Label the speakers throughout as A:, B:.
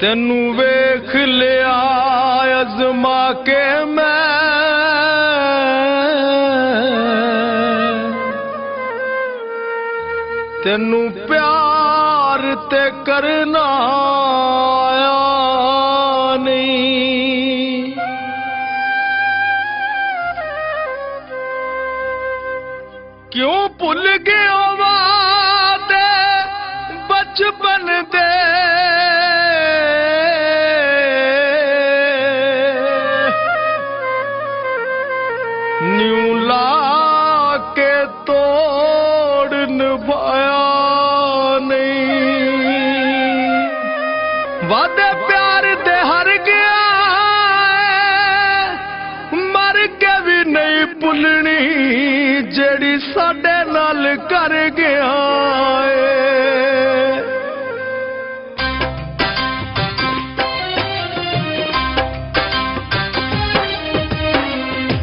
A: तेनू वेख लिया अजमा के मैं, तेनू प्यार ते करना आया नहीं। क्यों भुल गया वादे बचपन दे, न्यू ला के तोड़ निभाया नहीं। वादे प्यार दे हर गया, मर के भी नहीं भुलनी जेड़ी साडे नाल कर गया है।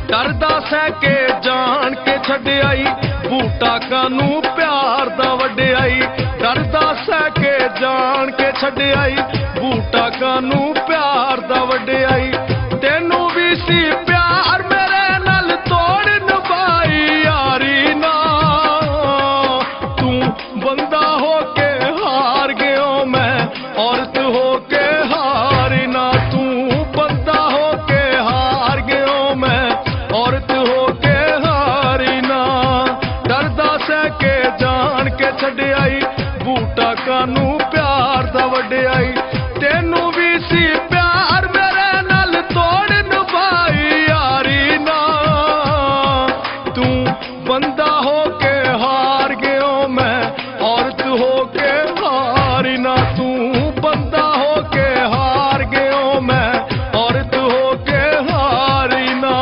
A: डरदा सह के जान के छड्याई, बूटा कानू प्यार दा वड्याई। डरदा सह के जान के छड्याई, बूटा कानू प्यार दा वड्याई। तेनू भी सी प्यार मेरे नाल तोड़ निभाई यारी ना, तू बंदा हो के हार गयो मैं औरत हो के हारी ना। तू बंदा हो के हार गयो मैं औरत हो के हारी ना। डरदा सह के जान के छड्याई, बूटा कानू प्यार दा वड्याई। तेनू भी सी प्यार मेरे नाल तोड़ निभाई यारी ना, तू बंदा हो के हार गयो मैं औरत हो के हारी ना। तू बंदा हो के हार गयो मैं औरत हो के हारी ना।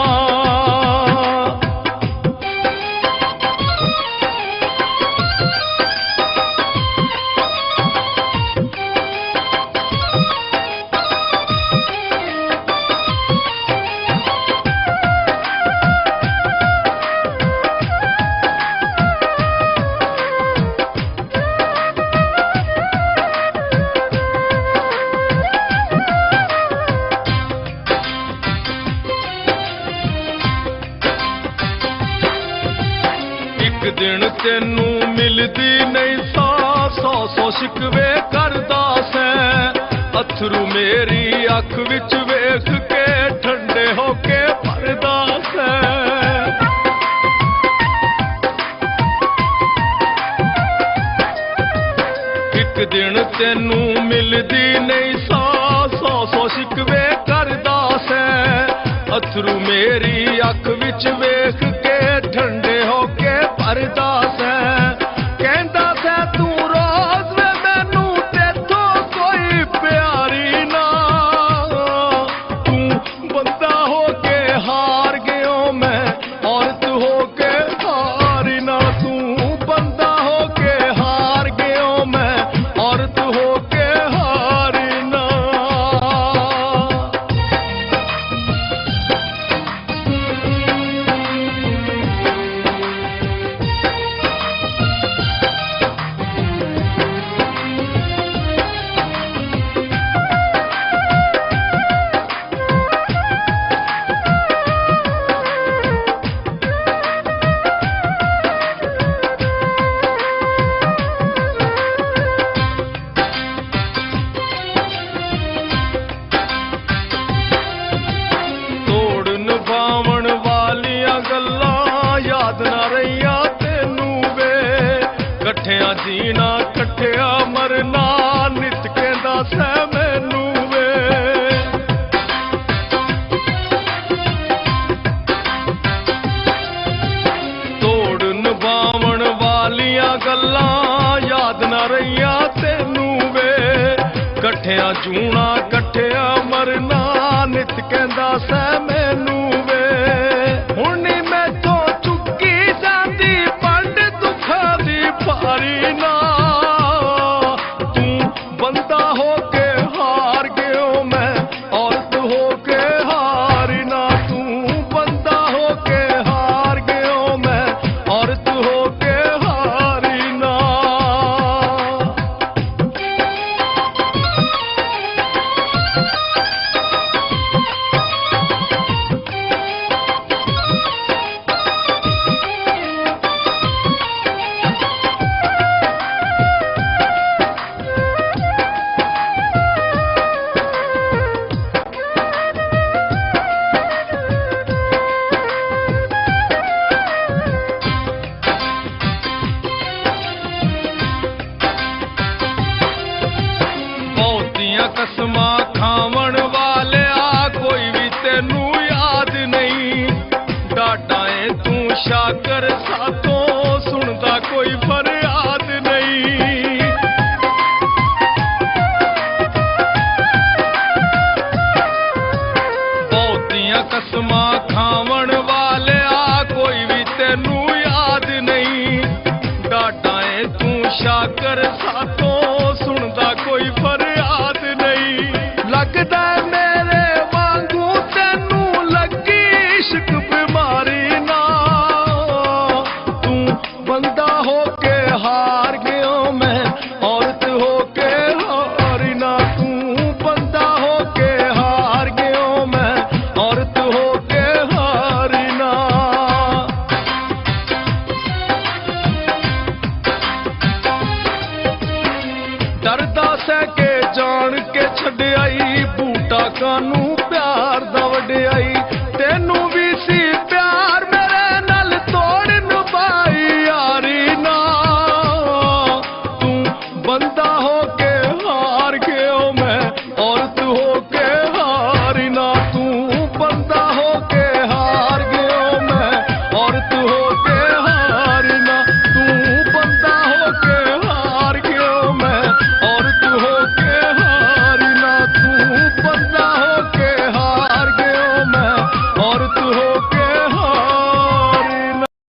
A: एक दिन तेनू मिलदी नहीं सा, सौ सौ शिकवे करदा सैं। अथरू मेरी अख विच वेख के ठंडे होके भरदा सैं। एक दिन तेनू मिलदी नहीं सा, सौ सौ शिकवे करदा सैं। अथरू मेरी अख विच वेख के ठंडे होके भरदा सैं। कहंदा सैं तू रोज वे मैनू तेथों कोई प्यारी ना, तू बंदा हो के हार गयो मैं औरत हो के हारी ना। तू बंदा हो के हार गयो मैं औरत हो के हारी ना। तोड़ निभावण वालियां गल्लां याद ना रहिया तेनू वे, कट्ठियां जीना कट्ठिया मरना नित कहंदा सै मैनू वे। तोड़ निभावण वालियां गल्लां याद ना रहिया तेनू वे, कट्ठियां जूना कट्ठिया मरना नित कहंदा सै मैनू वे। हुण नी मैथों चुक्की जांदी पंड दुखां दी भारी ना, तू बंदा हो के हार गयो मैं औरत हो के हारी ना। तू बंदा हो के हार गयो मैं औरत हो के हारी ना। ਕਸਮਾਂ ਖਾਵਣ ਵਾਲਿਆ ਕੋਈ ਵੀ ਤੈਨੂੰ ਯਾਦ ਨਹੀਂ। ਡਾਡਾ ਏ ਤੂੰ ਸ਼ਾਕਰ ਸਾਥੋਂ ਸੁਣਦਾ ਕੋਈ ਫਰਿਆਦ ਨਹੀਂ। ਬਹੁਤੀਆਂ ਕਸਮਾਂ ਖਾਵਣ ਵਾਲਿਆ ਕੋਈ ਵੀ ਤੈਨੂੰ ਯਾਦ ਨਹੀਂ। ਡਾਡਾ ਏ ਤੂੰ ਸ਼ਾਕਰ ਸਾਥੋਂ ਸੁਣਦਾ ਕੋਈ ਫਰਿਆਦ ਨਹੀਂ। ਲੱਗਦਾ ਮੇਰੇ ਵਾਂਗੂ ਤੈਨੂੰ ਲੱਗੀ ਇਸ਼ਕ ਬਿਮਾਰੀ ਨਾ। ਤੂੰ ਬੰਦਾ ਹੋ ਕੇ ਹਾਰ ਗਿਆ ਮੈਂ ਔਰਤ ਹੋ ਕੇ ਹਾਰੀ ਨਾ। ਤੂੰ ਬੰਦਾ ਹੋ ਕੇ ਹਾਰ ਗਿਆ ਮੈਂ ਔਰਤ ਹੋ ਕੇ ਹਾਰੀ ਨਾ। ਡਰਦਾ ਸਹਿ ਕੇ ਜਾਣ ਕੇ ਛੱਡਿਆਈ ਬੂਟਾ ਕਾਨੂੰ ਪਿਆਰ ਦਾ ਵਡਿਆਈ। ਤੈਨੂੰ ਵੀ ਸੀ ਪਿਆਰ ਮੇਰੇ ਨਾਲ ਤੋੜਨ ਪਾਈ ਯਾਰੀ ਨਾ। ਤੂੰ ਬੰਦਾ ਹੋ